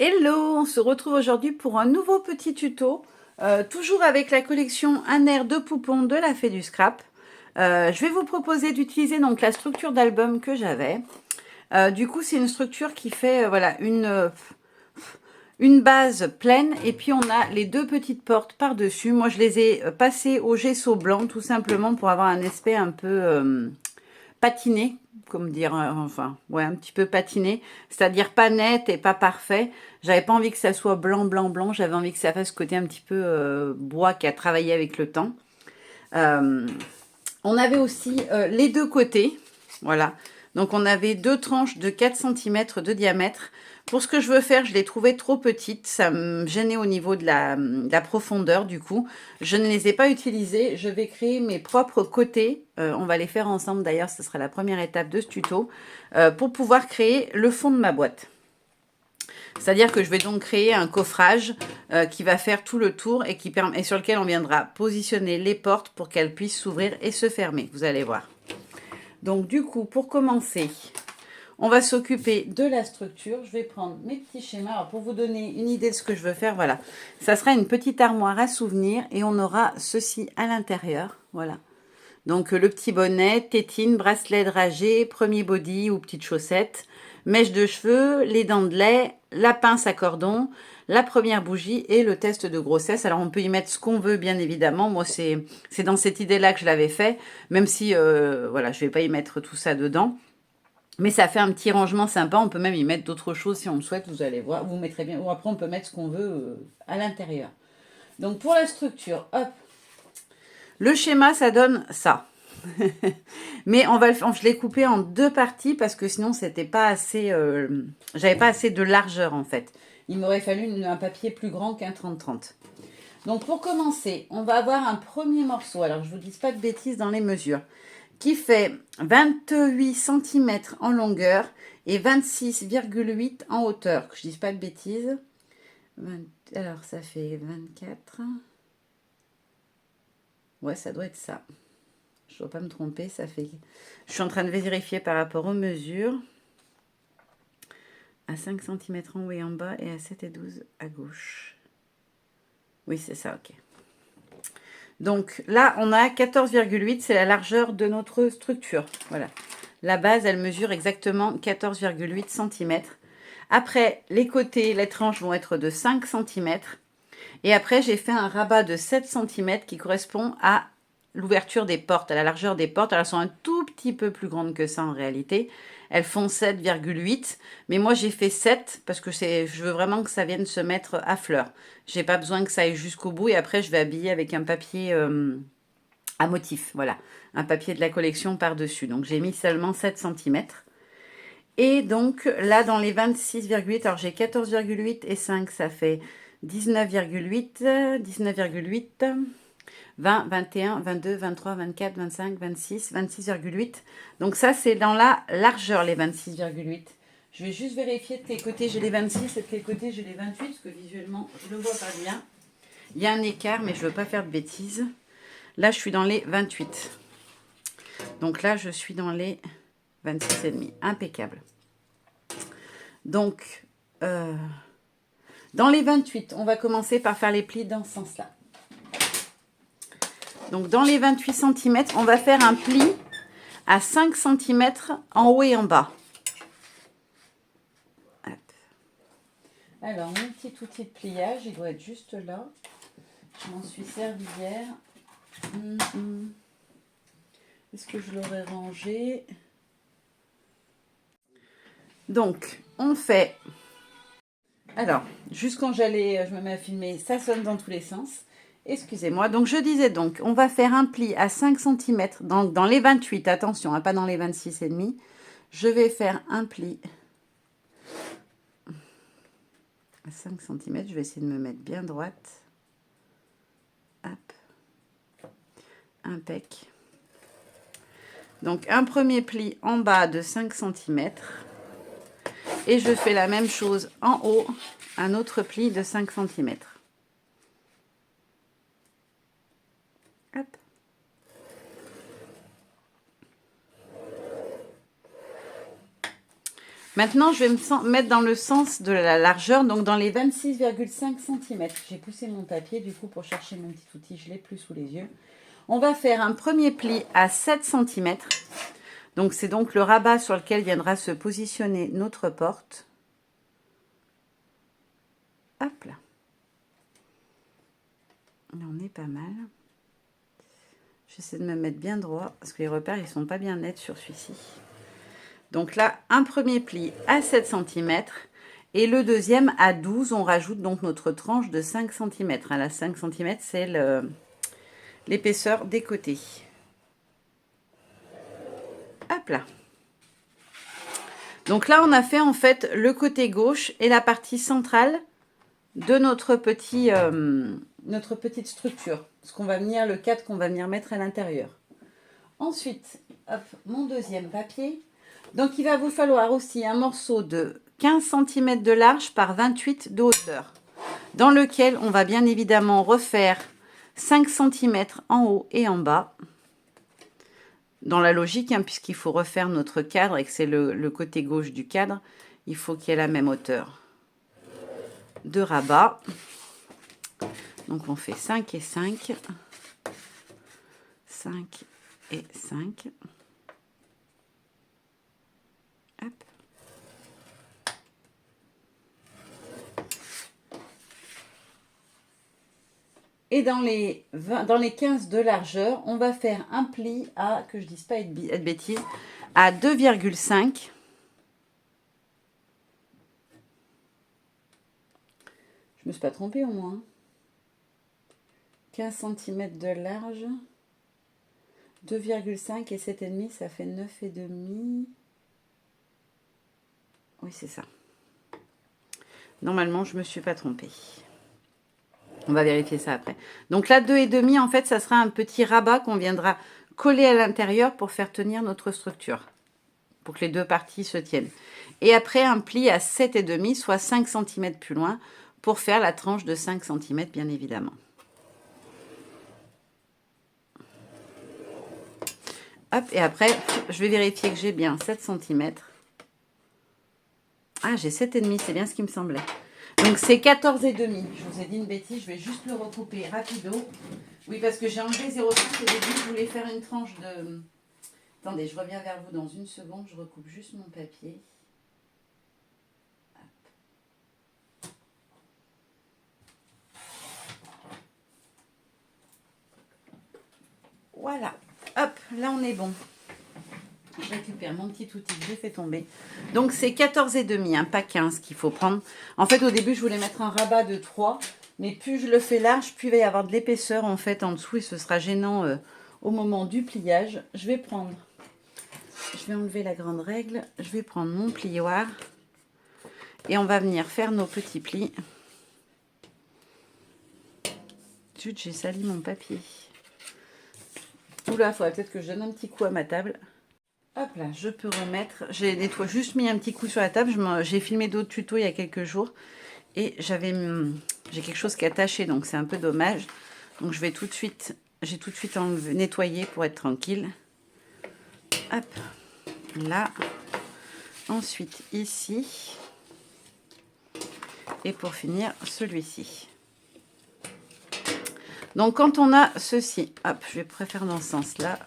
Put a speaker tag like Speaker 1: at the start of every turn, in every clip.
Speaker 1: Hello, on se retrouve aujourd'hui pour un nouveau petit tuto, toujours avec la collection Un air de poupon de la Fée du Scrap. Je vais vous proposer d'utiliser donc la structure d'album que j'avais. Du coup, c'est une structure qui fait voilà une base pleine et puis on a les deux petites portes par-dessus. Moi, je les ai passées au gesso blanc tout simplement pour avoir un aspect un peu patiné, comme dire, enfin, ouais, un petit peu patiné, c'est-à-dire pas net et pas parfait. J'avais pas envie que ça soit blanc, blanc, blanc, j'avais envie que ça fasse ce côté un petit peu bois qui a travaillé avec le temps. Euh, on avait aussi les deux côtés, voilà. Donc on avait deux tranches de 4 cm de diamètre. Pour ce que je veux faire, je les trouvais trop petites. Ça me gênait au niveau de la profondeur du coup. Je ne les ai pas utilisées. Je vais créer mes propres côtés. On va les faire ensemble d'ailleurs. Ce sera la première étape de ce tuto. Pour pouvoir créer le fond de ma boîte. C'est-à-dire que je vais donc créer un coffrage qui va faire tout le tour et sur lequel on viendra positionner les portes pour qu'elles puissent s'ouvrir et se fermer. Vous allez voir. Donc du coup, pour commencer, on va s'occuper de la structure. Je vais prendre mes petits schémas. Alors, pour vous donner une idée de ce que je veux faire, voilà. Ça sera une petite armoire à souvenirs et on aura ceci à l'intérieur. Voilà. Donc le petit bonnet, tétine, bracelet dragé, premier body ou petite chaussette, mèche de cheveux, les dents de lait, la pince à cordon, la première bougie et le test de grossesse. Alors on peut y mettre ce qu'on veut bien évidemment. Moi c'est dans cette idée-là que je l'avais fait, même si voilà, je vais pas y mettre tout ça dedans. Mais ça fait un petit rangement sympa. On peut même y mettre d'autres choses si on le souhaite. Vous allez voir. Vous mettrez bien. Ou après, on peut mettre ce qu'on veut à l'intérieur. Donc, pour la structure, hop. Le schéma, ça donne ça. Mais je l'ai coupé en deux parties parce que sinon, c'était pas assez. J'avais pas assez de largeur en fait. Il m'aurait fallu un papier plus grand qu'un 30-30. Donc, pour commencer, on va avoir un premier morceau. Alors, je vous dis pas de bêtises dans les mesures qui fait 28 cm en longueur et 26,8 en hauteur. Que je ne dise pas de bêtises. Alors, ça fait 24. Ouais, ça doit être ça. Je ne dois pas me tromper. Ça fait. Je suis en train de vérifier par rapport aux mesures. À 5 cm en haut et en bas et à 7 et 12 à gauche. Oui, c'est ça, ok. Donc là, on a 14,8, c'est la largeur de notre structure. Voilà. La base, elle mesure exactement 14,8 cm. Après, les côtés, les tranches vont être de 5 cm. Et après, j'ai fait un rabat de 7 cm qui correspond à l'ouverture des portes, à la largeur des portes. Alors, elles sont un tout petit peu plus grandes que ça en réalité. Elles font 7,8. Mais moi, j'ai fait 7 parce que je veux vraiment que ça vienne se mettre à fleur. J'ai pas besoin que ça aille jusqu'au bout. Et après, je vais habiller avec un papier à motif. Voilà. Un papier de la collection par-dessus. Donc, j'ai mis seulement 7 cm. Et donc, là, dans les 26,8, alors j'ai 14,8 et 5, ça fait 19,8, 19,8, 20, 21, 22, 23, 24, 25, 26, 26,8. Donc ça, c'est dans la largeur, les 26,8. Je vais juste vérifier de quel côté j'ai les 26 et de quel côté j'ai les 28, parce que visuellement, je ne le vois pas bien. Il y a un écart, mais je ne veux pas faire de bêtises. Là, je suis dans les 28. Donc là, je suis dans les 26,5. Impeccable. Donc, dans les 28, on va commencer par faire les plis dans ce sens-là. Donc, dans les 28 cm, on va faire un pli à 5 cm en haut et en bas. Hop. Alors, mon petit outil de pliage, il doit être juste là. Je m'en suis servi hier. Est-ce que je l'aurais rangé? Donc, on fait... Alors, juste quand je me mets à filmer, ça sonne dans tous les sens. Excusez-moi. Donc, je disais donc, on va faire un pli à 5 cm dans les 28. Attention, hein, pas dans les 26,5. Je vais faire un pli à 5 cm. Je vais essayer de me mettre bien droite. Hop. Impec. Donc, un premier pli en bas de 5 cm. Et je fais la même chose en haut, un autre pli de 5 cm. Hop. Maintenant, je vais mettre dans le sens de la largeur, donc dans les 26,5 cm. J'ai poussé mon papier, du coup, pour chercher mon petit outil, je ne l'ai plus sous les yeux. On va faire un premier pli à 7 cm. Donc, c'est donc le rabat sur lequel viendra se positionner notre porte. Hop là. Là, on est pas mal. J'essaie de me mettre bien droit, parce que les repères, ils ne sont pas bien nets sur celui-ci. Donc là, un premier pli à 7 cm et le deuxième à 12. On rajoute donc notre tranche de 5 cm. La 5 cm, c'est l'épaisseur des côtés. Hop là. Donc là, on a fait en fait le côté gauche et la partie centrale de notre petite structure. Ce qu'on va venir, le cadre qu'on va venir mettre à l'intérieur. Ensuite, hop, mon deuxième papier. Donc, il va vous falloir aussi un morceau de 15 cm de large par 28 de hauteur, dans lequel on va bien évidemment refaire 5 cm en haut et en bas, dans la logique, hein, puisqu'il faut refaire notre cadre et que c'est le côté gauche du cadre, il faut qu'il y ait la même hauteur de rabat. Donc, on fait 5 et 5, 5 et 5. Hop. Et dans les 15 de largeur, on va faire un pli à, que je ne dise pas être bêtise, à 2,5. Je ne me suis pas trompée au moins. 15 cm de large, 2,5 et 7,5, ça fait 9,5. Oui, c'est ça. Normalement, je ne me suis pas trompée. On va vérifier ça après. Donc là, 2,5, en fait, ça sera un petit rabat qu'on viendra coller à l'intérieur pour faire tenir notre structure, pour que les deux parties se tiennent. Et après, un pli à 7,5, soit 5 cm plus loin, pour faire la tranche de 5 cm, bien évidemment. Hop, et après, je vais vérifier que j'ai bien 7 cm. Ah, j'ai 7,5, c'est bien ce qui me semblait. Donc, c'est 14,5. Je vous ai dit une bêtise, je vais juste le recouper rapido. Oui, parce que j'ai enlevé 0,5 et au début, je voulais faire une tranche de... Attendez, je reviens vers vous dans une seconde. Je recoupe juste mon papier. Hop. Voilà. Hop, là, on est bon. Je récupère mon petit outil que j'ai fait tomber. Donc, c'est 14,5, hein, pas 15 qu'il faut prendre. En fait, au début, je voulais mettre un rabat de 3. Mais plus je le fais large, plus il va y avoir de l'épaisseur en fait en dessous. Et ce sera gênant au moment du pliage. Je vais enlever la grande règle. Je vais prendre mon plioir. Et on va venir faire nos petits plis. Zut, j'ai sali mon papier. Oula, il faudrait peut-être que je donne un petit coup à ma table. Hop là, je peux remettre. J'ai juste mis un petit coup sur la table. J'ai filmé d'autres tutos il y a quelques jours. Et j'ai quelque chose qui est attaché, donc c'est un peu dommage. Donc j'ai tout de suite nettoyé pour être tranquille. Hop, là. Ensuite, ici. Et pour finir, celui-ci. Donc quand on a ceci, hop, je vais préférer dans ce sens-là.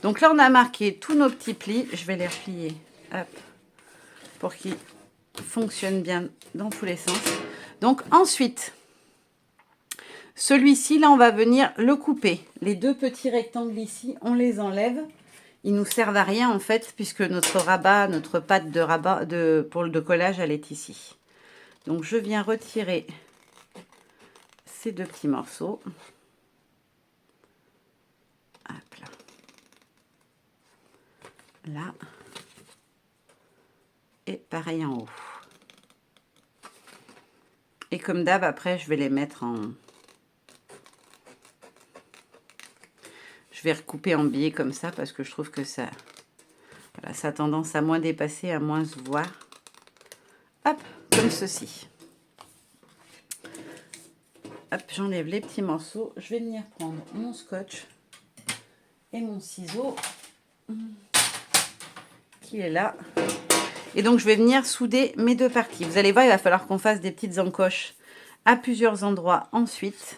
Speaker 1: Donc là, on a marqué tous nos petits plis. Je vais les replier, hop, pour qu'ils fonctionnent bien dans tous les sens. Donc ensuite, celui-ci, là, on va venir le couper. Les deux petits rectangles ici, on les enlève. Ils nous servent à rien, en fait, puisque notre rabat, notre pâte de rabat pour le collage, elle est ici. Donc, je viens retirer ces deux petits morceaux. Hop là. Là. Et pareil en haut. Et comme d'hab, après, je vais les mettre en... Je vais recouper en biais comme ça, parce que je trouve que ça... Voilà, ça a tendance à moins dépasser, à moins se voir. Hop, comme ceci. Hop, j'enlève les petits morceaux. Je vais venir prendre mon scotch et mon ciseau. qui est là. Et donc, je vais venir souder mes deux parties. Vous allez voir, il va falloir qu'on fasse des petites encoches à plusieurs endroits ensuite.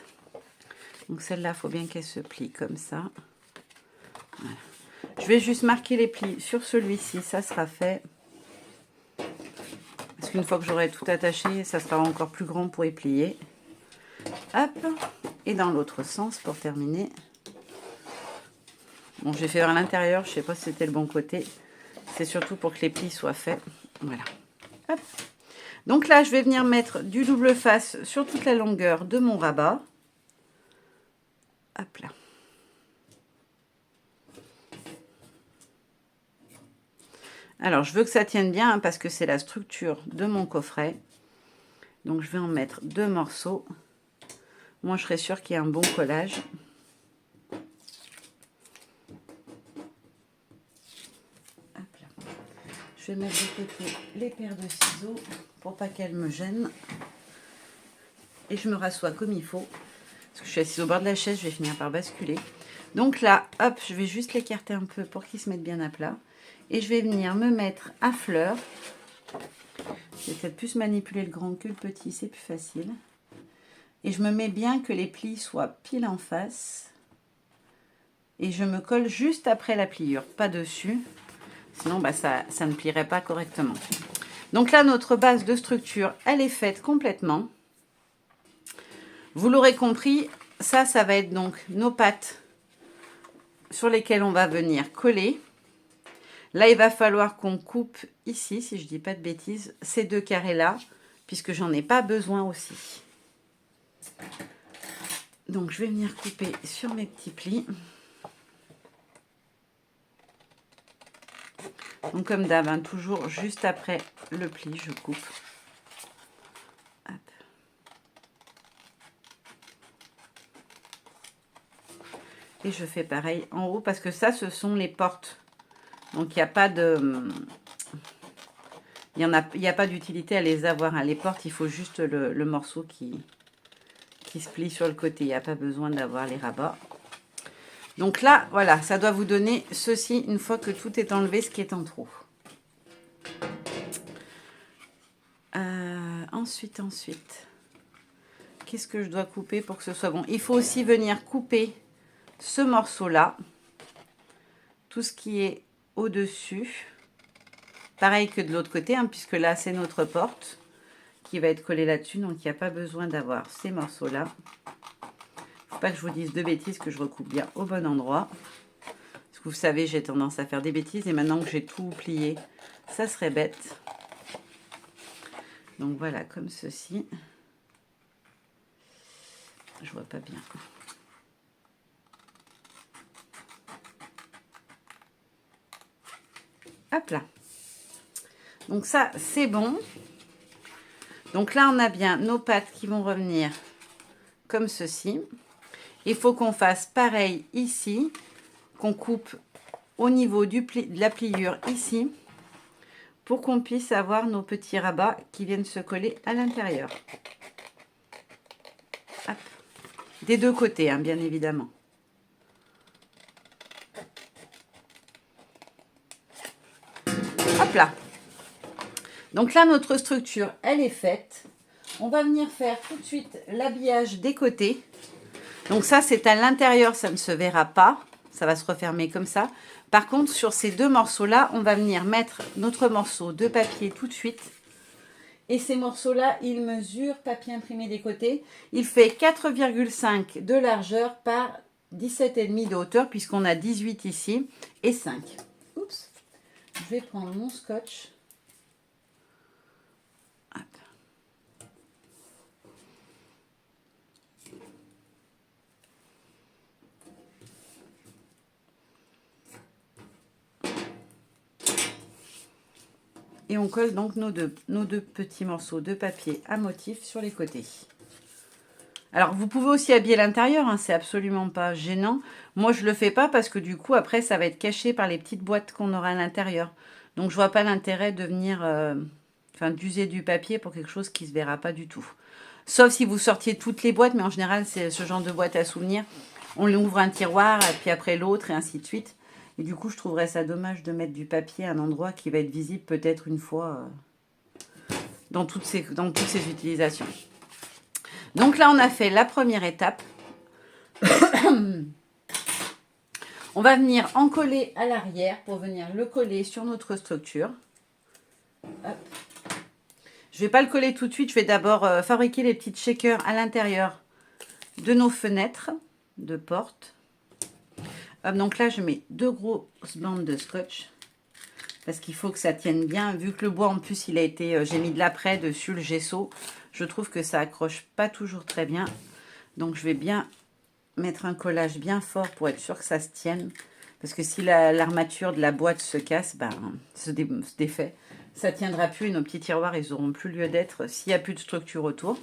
Speaker 1: Donc, celle-là, il faut bien qu'elle se plie comme ça. Voilà. Je vais juste marquer les plis sur celui-ci, ça sera fait. Parce qu'une fois que j'aurai tout attaché, ça sera encore plus grand pour y plier. Hop. Et dans l'autre sens, pour terminer. Bon, j'ai fait vers l'intérieur, je ne sais pas si c'était le bon côté. C'est surtout pour que les plis soient faits. Voilà. Hop. Donc là, je vais venir mettre du double face sur toute la longueur de mon rabat. Hop là. Alors, je veux que ça tienne bien hein, parce que c'est la structure de mon coffret. Donc, je vais en mettre 2 morceaux. Moi, je serai sûre qu'il y a un bon collage. Je vais mettre de côté les paires de ciseaux pour pas qu'elles me gênent. Et je me rassois comme il faut. Parce que je suis assise au bord de la chaise, je vais finir par basculer. Donc là, hop, je vais juste l'écarter un peu pour qu'il se mette bien à plat. Et je vais venir me mettre à fleur. Je vais peut-être plus manipuler le grand que le petit, c'est plus facile. Et je me mets bien que les plis soient pile en face. Et je me colle juste après la pliure, pas dessus. Sinon, bah, ça ne plierait pas correctement. Donc là, notre base de structure, elle est faite complètement. Vous l'aurez compris, ça va être donc nos pattes sur lesquelles on va venir coller. Là, il va falloir qu'on coupe ici, si je ne dis pas de bêtises, ces 2 carrés-là, puisque j'en ai pas besoin aussi. Donc, je vais venir couper sur mes petits plis. Donc comme d'hab, hein, toujours juste après le pli, je coupe. Hop. Et je fais pareil en haut parce que ça, ce sont les portes. Donc il n'y a pas de... Il y a pas d'utilité à les avoir. Hein. Les portes, il faut juste le morceau qui se plie sur le côté. Il n'y a pas besoin d'avoir les rabats. Donc là, voilà, ça doit vous donner ceci une fois que tout est enlevé, ce qui est en trop. Ensuite, qu'est-ce que je dois couper pour que ce soit bon? Il faut aussi venir couper ce morceau-là, tout ce qui est au-dessus. Pareil que de l'autre côté, hein, puisque là, c'est notre porte qui va être collée là-dessus, donc il n'y a pas besoin d'avoir ces morceaux-là. Pas que je vous dise de bêtises, que je recoupe bien au bon endroit. Parce que vous savez, j'ai tendance à faire des bêtises. Et maintenant que j'ai tout plié, ça serait bête. Donc voilà, comme ceci. Je vois pas bien. Hop là. Donc ça, c'est bon. Donc là, on a bien nos pattes qui vont revenir comme ceci. Il faut qu'on fasse pareil ici, qu'on coupe au niveau de la pliure ici, pour qu'on puisse avoir nos petits rabats qui viennent se coller à l'intérieur. Des 2 côtés, hein, bien évidemment. Hop là. Donc là, notre structure, elle est faite. On va venir faire tout de suite l'habillage des côtés. Donc ça, c'est à l'intérieur, ça ne se verra pas. Ça va se refermer comme ça. Par contre, sur ces 2 morceaux-là, on va venir mettre notre morceau de papier tout de suite. Et ces morceaux-là, ils mesurent, papier imprimé des côtés, il fait 4,5 de largeur par 17,5 de hauteur, puisqu'on a 18 ici, et 5. Oups. Je vais prendre mon scotch. Hop. Et on colle donc nos deux petits morceaux de papier à motif sur les côtés. Alors, vous pouvez aussi habiller l'intérieur, hein, c'est absolument pas gênant. Moi, je ne le fais pas parce que du coup, après, ça va être caché par les petites boîtes qu'on aura à l'intérieur. Donc, je vois pas l'intérêt de venir, d'user du papier pour quelque chose qui ne se verra pas du tout. Sauf si vous sortiez toutes les boîtes, mais en général, c'est ce genre de boîte à souvenirs. On ouvre un tiroir, et puis après l'autre, et ainsi de suite. Et du coup, je trouverais ça dommage de mettre du papier à un endroit qui va être visible peut-être une fois dans toutes ces utilisations. Donc là, on a fait la première étape. On va venir en coller à l'arrière pour venir le coller sur notre structure. Hop. Je ne vais pas le coller tout de suite. Je vais d'abord fabriquer les petites shakers à l'intérieur de nos fenêtres de porte. Hop, donc là, je mets 2 grosses bandes de scotch. Parce qu'il faut que ça tienne bien. Vu que le bois, en plus, il a été... j'ai mis de l'après dessus, le gesso. Je trouve que ça accroche pas toujours très bien. Donc, je vais bien mettre un collage bien fort pour être sûr que ça se tienne. Parce que si l'armature de la boîte se casse, ben, se défait, ça ne tiendra plus. Et nos petits tiroirs, ils n'auront plus lieu d'être s'il n'y a plus de structure autour.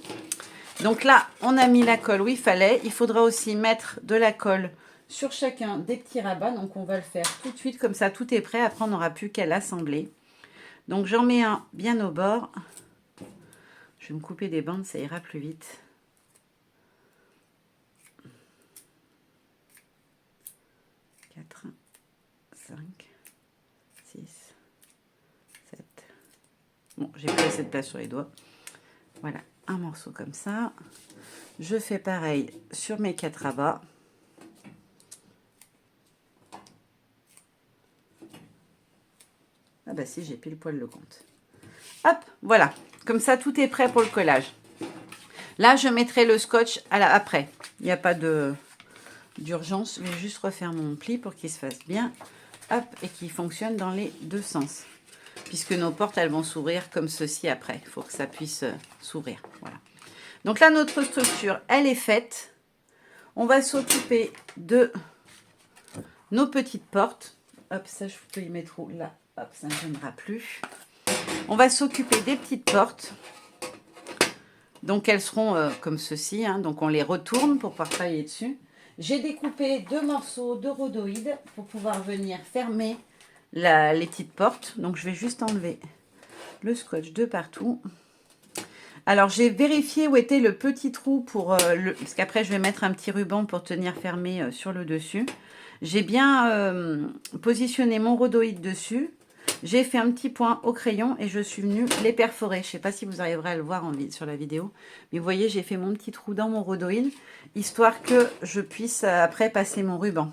Speaker 1: Donc là, on a mis la colle où il fallait. Il faudra aussi mettre de la colle sur chacun des petits rabats. Donc, on va le faire tout de suite. Comme ça, tout est prêt. Après, on n'aura plus qu'à l'assembler. Donc, j'en mets un bien au bord. Je vais me couper des bandes, ça ira plus vite. Quatre, 5, 6, 7. Bon, j'ai plus assez de place sur les doigts. Voilà, un morceau comme ça. Je fais pareil sur mes 4 rabats. Ah bah si, j'ai pile poil le compte. Hop, voilà. Comme ça, tout est prêt pour le collage. Là, je mettrai le scotch après. Il n'y a pas d'urgence. Je vais juste refaire mon pli pour qu'il se fasse bien. Hop, et qu'il fonctionne dans les deux sens. Puisque nos portes, elles vont s'ouvrir comme ceci après. Il faut que ça puisse s'ouvrir. Voilà. Donc là, notre structure, elle est faite. On va s'occuper de nos petites portes. Hop, ça, je peux y mettre où là. Hop, ça ne gênera plus. On va s'occuper des petites portes. Donc, elles seront comme ceci. Hein. Donc, on les retourne pour pouvoir travailler dessus. J'ai découpé 2 morceaux de rhodoïde pour pouvoir venir fermer les petites portes. Donc, je vais juste enlever le scotch de partout. Alors, j'ai vérifié où était le petit trou pour parce qu'après, je vais mettre un petit ruban pour tenir fermé sur le dessus. J'ai bien positionné mon rhodoïde dessus. J'ai fait un petit point au crayon et je suis venue les perforer. Je ne sais pas si vous arriverez à le voir sur la vidéo. Mais vous voyez, j'ai fait mon petit trou dans mon rhodoïde, histoire que je puisse après passer mon ruban.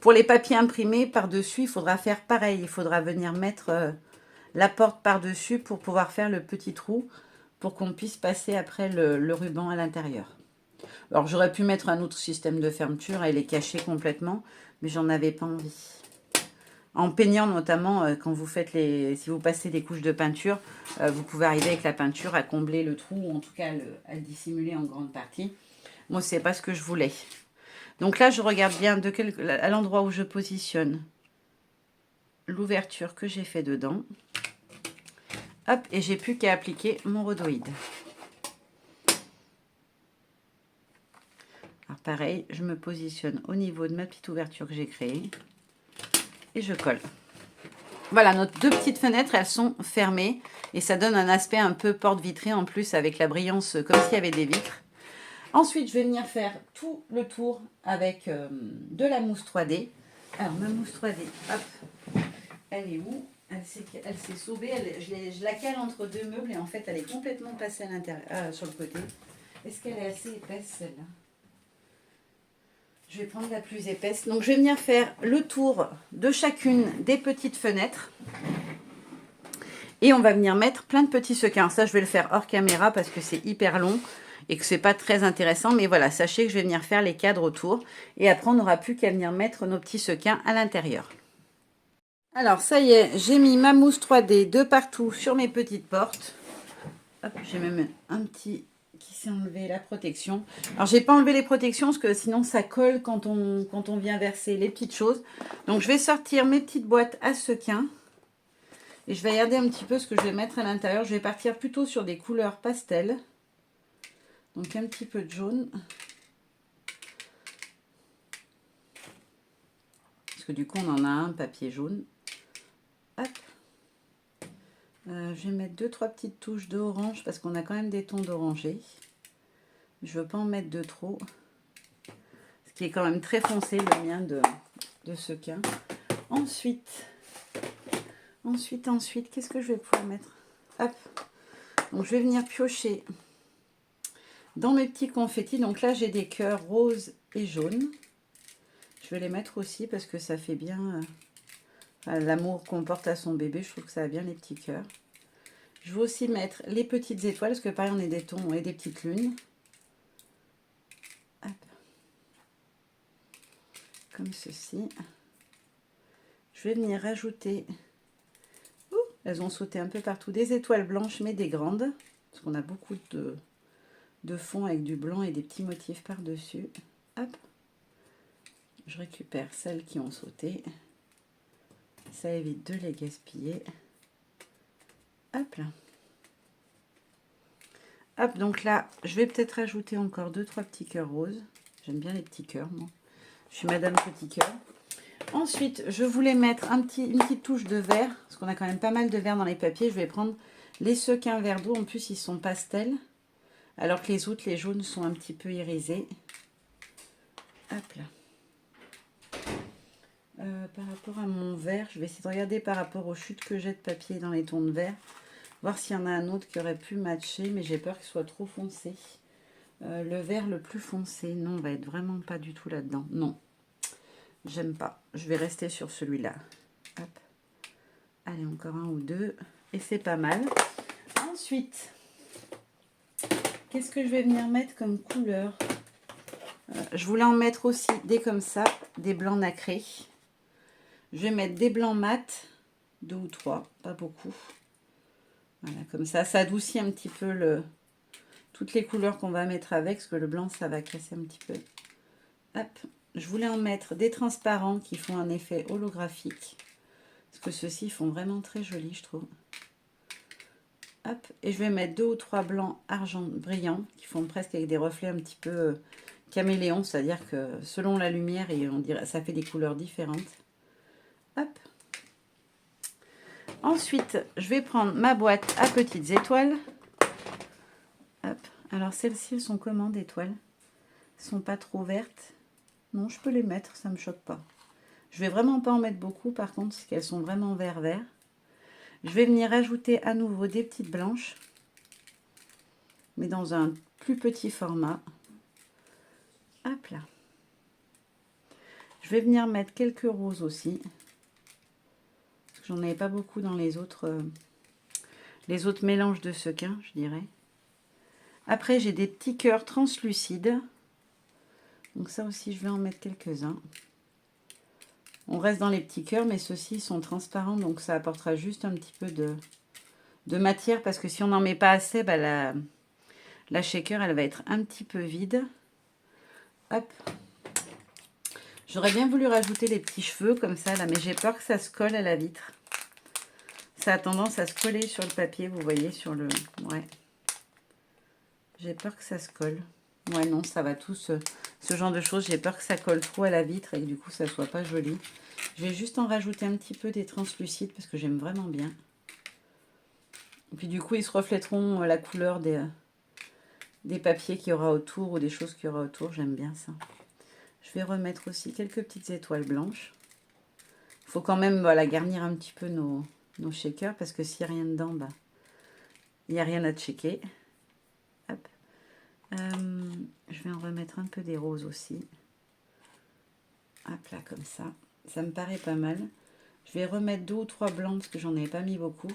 Speaker 1: Pour les papiers imprimés par-dessus, il faudra faire pareil. Il faudra venir mettre la porte par-dessus pour pouvoir faire le petit trou, pour qu'on puisse passer après le ruban à l'intérieur. Alors, j'aurais pu mettre un autre système de fermeture et les cacher complètement, mais j'en avais pas envie. En peignant notamment, quand vous faites si vous passez des couches de peinture, vous pouvez arriver avec la peinture à combler le trou, ou en tout cas à le dissimuler en grande partie. Moi, c'est pas ce que je voulais. Donc là, je regarde bien à l'endroit où je positionne l'ouverture que j'ai fait dedans. Hop, et j'ai plus qu'à appliquer mon rhodoïde. Alors pareil, je me positionne au niveau de ma petite ouverture que j'ai créée. Et je colle. Voilà, nos 2 petites fenêtres, elles sont fermées. Et ça donne un aspect un peu porte vitrée en plus avec la brillance comme s'il y avait des vitres. Ensuite, je vais venir faire tout le tour avec de la mousse 3D. Alors, ma mousse 3D, hop, elle est où? Elle s'est sauvée. Je la cale entre 2 meubles et en fait, elle est complètement passée à l'intérieur, sur le côté. Est-ce qu'elle est assez épaisse, celle-là? Je vais prendre la plus épaisse. Donc, je vais venir faire le tour de chacune des petites fenêtres. Et on va venir mettre plein de petits sequins. Ça, je vais le faire hors caméra parce que c'est hyper long et que c'est pas très intéressant. Mais voilà, sachez que je vais venir faire les cadres autour. Et après, on n'aura plus qu'à venir mettre nos petits sequins à l'intérieur. Alors, ça y est, j'ai mis ma mousse 3D de partout sur mes petites portes. Hop, j'ai même un petit qui s'est enlevé, la protection. Alors, j'ai pas enlevé les protections parce que sinon, ça colle quand on vient verser les petites choses. Donc, je vais sortir mes petites boîtes à sequins. Et je vais regarder un petit peu ce que je vais mettre à l'intérieur. Je vais partir plutôt sur des couleurs pastel. Donc, un petit peu de jaune. Parce que du coup, on en a un papier jaune. Hop. Je vais mettre 2-3 petites touches d'orange parce qu'on a quand même des tons d'orangé. Je ne veux pas en mettre de trop. Ce qui est quand même très foncé, le mien de sequin. Ensuite, qu'est-ce que je vais pouvoir mettre? Hop. Donc, je vais venir piocher dans mes petits confettis. Donc là, j'ai des cœurs roses et jaunes. Je vais les mettre aussi parce que ça fait bien l'amour qu'on porte à son bébé. Je trouve que ça a bien les petits cœurs. Je vais aussi mettre les petites étoiles parce que pareil, on est des tons et des petites lunes. Hop. Comme ceci. Je vais venir rajouter... elles ont sauté un peu partout. Des étoiles blanches, mais des grandes. Parce qu'on a beaucoup de fond avec du blanc et des petits motifs par-dessus. Hop. Je récupère celles qui ont sauté. Ça évite de les gaspiller. Hop là. Hop, donc là, je vais peut-être rajouter encore 2-3 petits cœurs roses. J'aime bien les petits cœurs, moi. Je suis Madame Petit Cœur. Ensuite, je voulais mettre une petite touche de vert, parce qu'on a quand même pas mal de vert dans les papiers. Je vais prendre les sequins vert d'eau. En plus, ils sont pastels, alors que les autres, les jaunes, sont un petit peu irisés. Hop là. Par rapport à mon vert, je vais essayer de regarder par rapport aux chutes que j'ai de papier dans les tons de vert. Voir s'il y en a un autre qui aurait pu matcher, mais j'ai peur qu'il soit trop foncé. Le vert le plus foncé, non, on va être vraiment pas du tout là-dedans. Non, j'aime pas. Je vais rester sur celui-là. Hop. Allez, encore un ou deux. Et c'est pas mal. Ensuite, qu'est-ce que je vais venir mettre comme couleur? Je voulais en mettre aussi des comme ça, des blancs nacrés. Je vais mettre des blancs mat, 2 ou 3, pas beaucoup. Voilà, comme ça adoucit un petit peu toutes les couleurs qu'on va mettre avec, parce que le blanc, ça va casser un petit peu. Hop, je voulais en mettre des transparents qui font un effet holographique. Parce que ceux-ci font vraiment très joli, je trouve. Hop, et je vais mettre 2 ou 3 blancs argent brillants, qui font presque avec des reflets un petit peu caméléon, c'est-à-dire que selon la lumière, et on dirait, ça fait des couleurs différentes. Hop. Ensuite, je vais prendre ma boîte à petites étoiles. Hop. Alors, celles-ci, elles sont comment d'étoiles? Elles sont pas trop vertes. Non, je peux les mettre, ça ne me choque pas. Je vais vraiment pas en mettre beaucoup, par contre, parce qu'elles sont vraiment vert-vert. Je vais venir ajouter à nouveau des petites blanches, mais dans un plus petit format. Hop là. Je vais venir mettre quelques roses aussi. J'en avais pas beaucoup dans les autres mélanges de sequins, je dirais. Après, j'ai des petits cœurs translucides. Donc ça aussi, je vais en mettre quelques-uns. On reste dans les petits cœurs, mais ceux-ci sont transparents, donc ça apportera juste un petit peu de matière, parce que si on n'en met pas assez, bah, la shaker, elle va être un petit peu vide. Hop. J'aurais bien voulu rajouter les petits cheveux comme ça, là, mais j'ai peur que ça se colle à la vitre. Ça a tendance à se coller sur le papier, vous voyez, sur le... Ouais. J'ai peur que ça se colle. Ouais, non, ça va tout, ce genre de choses. J'ai peur que ça colle trop à la vitre et que du coup, ça soit pas joli. Je vais juste en rajouter un petit peu des translucides parce que j'aime vraiment bien. Et puis du coup, ils se reflèteront la couleur des papiers qu'il y aura autour ou des choses qu'il y aura autour. J'aime bien ça. Je vais remettre aussi quelques petites étoiles blanches. Il faut quand même voilà, garnir un petit peu nos shakers parce que s'il n'y a rien dedans, bah, il n'y a rien à checker. Hop. Je vais en remettre un peu des roses aussi. Hop là, comme ça. Ça me paraît pas mal. Je vais remettre 2 ou 3 blancs parce que j'en ai pas mis beaucoup.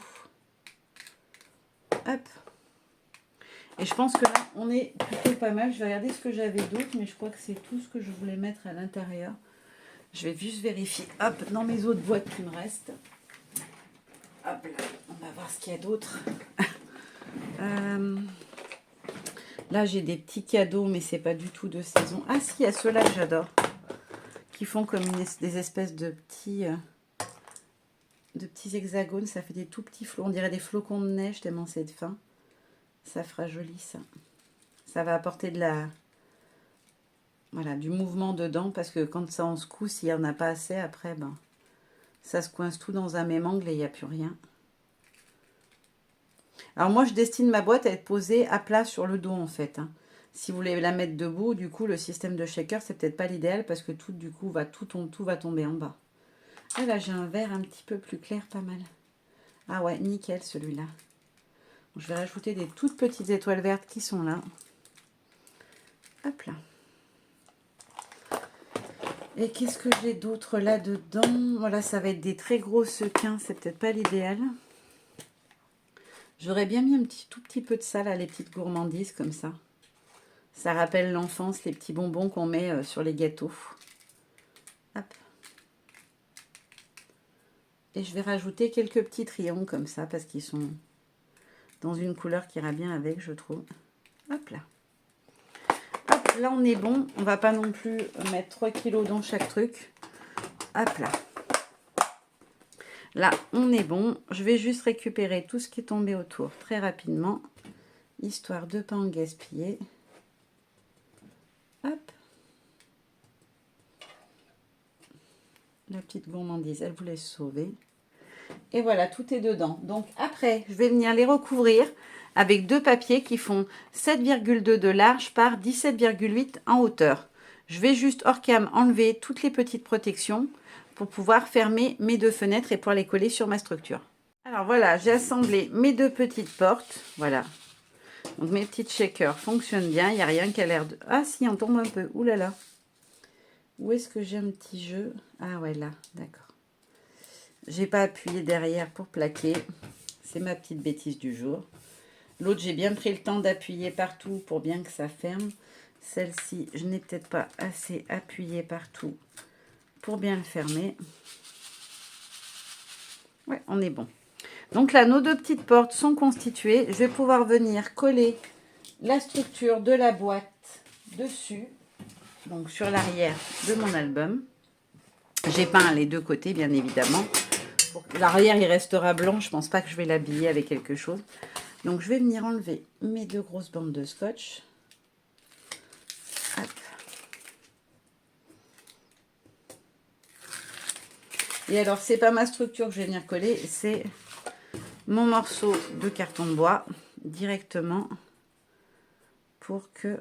Speaker 1: Hop. Et je pense que là, on est plutôt pas mal. Je vais regarder ce que j'avais d'autre, mais je crois que c'est tout ce que je voulais mettre à l'intérieur. Je vais juste vérifier. Hop, dans mes autres boîtes qui me restent. Hop là, on va voir ce qu'il y a d'autre. Là, j'ai des petits cadeaux, mais c'est pas du tout de saison. Ah si, il y a ceux-là que j'adore. Qui font comme des espèces de petits hexagones. Ça fait des tout petits flocons. On dirait des flocons de neige tellement c'est fin. Ça fera joli, ça. Ça va apporter du mouvement dedans. Parce que quand ça en secoue, s'il n'y en a pas assez, après, ben, ça se coince tout dans un même angle et il n'y a plus rien. Alors moi, je destine ma boîte à être posée à plat sur le dos, en fait. Hein. Si vous voulez la mettre debout, du coup, le système de shaker, c'est peut-être pas l'idéal parce que tout, du coup, tout va tomber en bas. Ah là, j'ai un vert un petit peu plus clair, pas mal. Ah ouais, nickel celui-là. Je vais rajouter des toutes petites étoiles vertes qui sont là. Hop là. Et qu'est-ce que j'ai d'autre là-dedans? Voilà, ça va être des très gros sequins, c'est peut-être pas l'idéal. J'aurais bien mis un tout petit peu de ça, là, les petites gourmandises comme ça. Ça rappelle l'enfance, les petits bonbons qu'on met sur les gâteaux. Hop. Et je vais rajouter quelques petits triangles comme ça, parce qu'ils sont dans une couleur qui ira bien avec, je trouve. Hop là. Hop, là on est bon. On va pas non plus mettre 3 kilos dans chaque truc. Hop là. Là, on est bon. Je vais juste récupérer tout ce qui est tombé autour très rapidement, histoire de ne pas en gaspiller. Hop. La petite gourmandise, elle voulait se sauver. Et voilà, tout est dedans. Donc après, je vais venir les recouvrir avec deux papiers qui font 7,2 de large par 17,8 en hauteur. Je vais juste hors cam enlever toutes les petites protections pour pouvoir fermer mes deux fenêtres et pouvoir les coller sur ma structure. Alors voilà, j'ai assemblé mes deux petites portes. Voilà. Donc mes petites shakers fonctionnent bien. Il n'y a rien qui a l'air de... Ah si, on tombe un peu. Ouh là là. Où est-ce que j'ai un petit jeu? Ah ouais, là, d'accord. J'ai pas appuyé derrière pour plaquer. C'est ma petite bêtise du jour. L'autre, j'ai bien pris le temps d'appuyer partout pour bien que ça ferme. Celle-ci, je n'ai peut-être pas assez appuyé partout pour bien le fermer. Ouais, on est bon. Donc là, nos deux petites portes sont constituées. Je vais pouvoir venir coller la structure de la boîte dessus. Donc sur l'arrière de mon album. J'ai peint les deux côtés, bien évidemment. L'arrière, il restera blanc. Je pense pas que je vais l'habiller avec quelque chose. Donc, je vais venir enlever mes deux grosses bandes de scotch. Hop. Et alors, c'est pas ma structure que je vais venir coller, c'est mon morceau de carton de bois directement pour que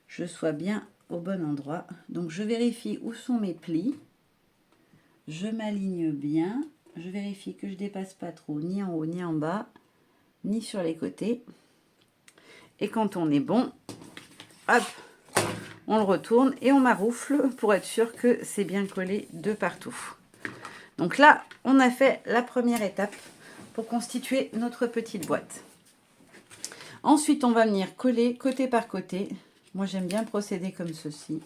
Speaker 1: je sois bien au bon endroit. Donc, je vérifie où sont mes plis. Je m'aligne bien. Je vérifie que je dépasse pas trop, ni en haut, ni en bas, ni sur les côtés. Et quand on est bon, hop, on le retourne et on maroufle pour être sûr que c'est bien collé de partout. Donc là, on a fait la première étape pour constituer notre petite boîte. Ensuite, on va venir coller côté par côté. Moi, j'aime bien procéder comme ceci.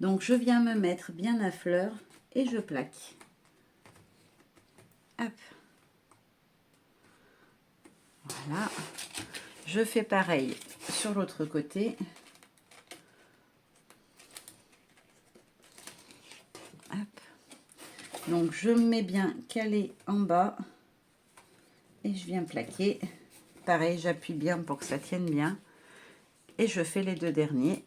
Speaker 1: Donc, je viens me mettre bien à fleur et je plaque. Hop. Voilà. Je fais pareil sur l'autre côté. Hop. Donc, je me mets bien calé en bas et je viens plaquer. Pareil, j'appuie bien pour que ça tienne bien. Et je fais les deux derniers.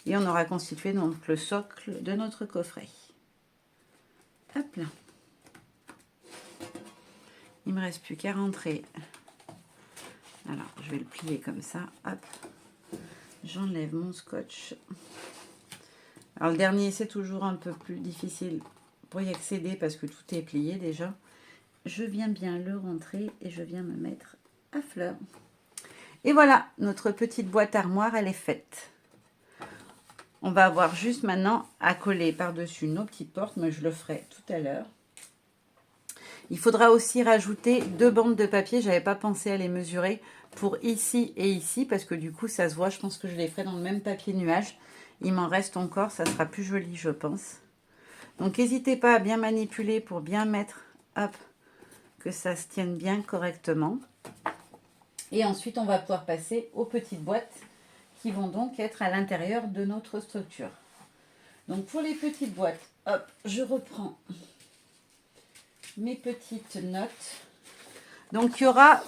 Speaker 1: Et on aura constitué donc le socle de notre coffret. Hop là. Il me reste plus qu'à rentrer. Alors, je vais le plier comme ça. Hop. J'enlève mon scotch. Alors, le dernier, c'est toujours un peu plus difficile pour y accéder parce que tout est plié déjà. Je viens bien le rentrer et je viens me mettre à fleur. Et voilà, notre petite boîte armoire, elle est faite. On va avoir juste maintenant à coller par-dessus nos petites portes. Moi, je le ferai tout à l'heure. Il faudra aussi rajouter deux bandes de papier. Je n'avais pas pensé à les mesurer pour ici et ici parce que du coup, ça se voit. Je pense que je les ferai dans le même papier nuage. Il m'en reste encore. Ça sera plus joli, je pense. Donc, n'hésitez pas à bien manipuler pour bien mettre, hop, que ça se tienne bien correctement. Et ensuite, on va pouvoir passer aux petites boîtes qui vont donc être à l'intérieur de notre structure. Donc, pour les petites boîtes, hop, je reprends mes petites notes. Donc, il y aura...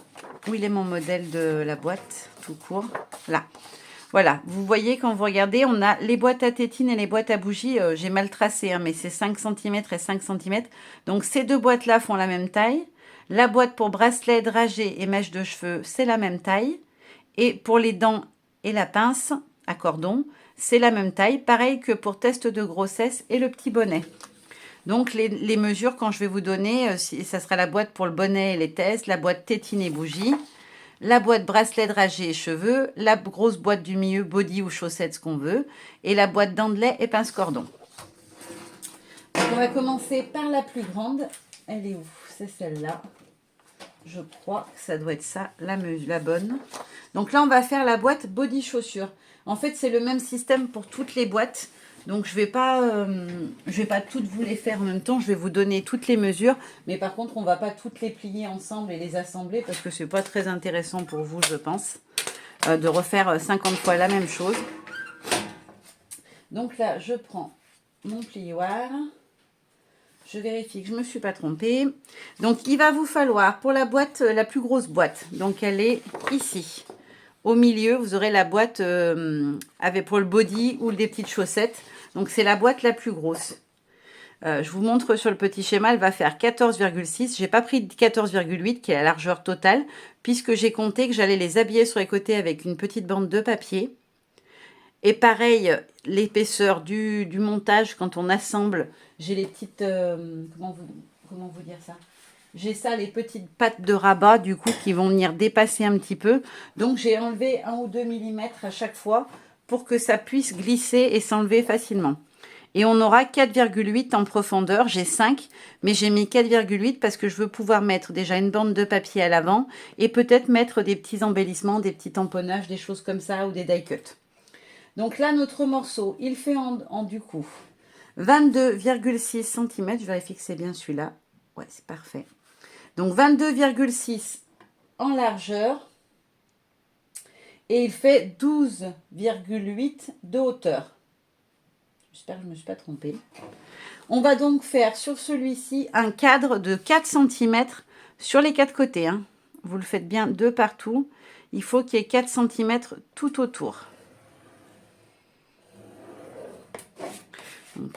Speaker 1: Où il est mon modèle de la boîte, tout court? Là. Voilà, vous voyez, quand vous regardez, on a les boîtes à tétines et les boîtes à bougies. J'ai mal tracé, hein, mais c'est 5 cm et 5 cm. Donc, ces deux boîtes-là font la même taille. La boîte pour bracelet, dragée et mèche de cheveux, c'est la même taille. Et pour les dents et la pince à cordon, c'est la même taille. Pareil que pour test de grossesse et le petit bonnet. Donc, les mesures, quand je vais vous donner, ça sera la boîte pour le bonnet et les tests, la boîte tétine et bougie, la boîte bracelet dragé et cheveux, la grosse boîte du milieu body ou chaussettes, ce qu'on veut, et la boîte dentelée et pince cordon. Donc, on va commencer par la plus grande. Elle est où? C'est celle-là. Je crois que ça doit être ça, la bonne. Donc là, on va faire la boîte body chaussures. En fait, c'est le même système pour toutes les boîtes. Donc, je vais pas toutes vous les faire en même temps. Je vais vous donner toutes les mesures. Mais par contre, on ne va pas toutes les plier ensemble et les assembler parce que ce n'est pas très intéressant pour vous, je pense, de refaire 50 fois la même chose. Donc là, je prends mon plioir. Je vérifie que je ne me suis pas trompée. Donc, il va vous falloir, pour la boîte, la plus grosse boîte, donc elle est ici. Au milieu, vous aurez la boîte avec pour le body ou des petites chaussettes. Donc, c'est la boîte la plus grosse. Je vous montre sur le petit schéma, elle va faire 14,6. Je n'ai pas pris 14,8 qui est la largeur totale, puisque j'ai compté que j'allais les habiller sur les côtés avec une petite bande de papier. Et pareil, l'épaisseur du montage, quand on assemble, j'ai les petites... comment vous dire ça? J'ai ça, les petites pattes de rabat, du coup, qui vont venir dépasser un petit peu. Donc, j'ai enlevé 1 ou 2 mm à chaque fois pour que ça puisse glisser et s'enlever facilement. Et on aura 4,8 en profondeur. J'ai 5, mais j'ai mis 4,8 parce que je veux pouvoir mettre déjà une bande de papier à l'avant et peut-être mettre des petits embellissements, des petits tamponnages, des choses comme ça ou des die cuts. Donc là, notre morceau, il fait du coup 22,6 cm. Je vérifie que c'est bien celui-là. Ouais, c'est parfait. Donc 22,6 en largeur. Et il fait 12,8 de hauteur. J'espère que je ne me suis pas trompée. On va donc faire sur celui-ci un cadre de 4 cm sur les 4 côtés. Hein. Vous le faites bien de partout. Il faut qu'il y ait 4 cm tout autour.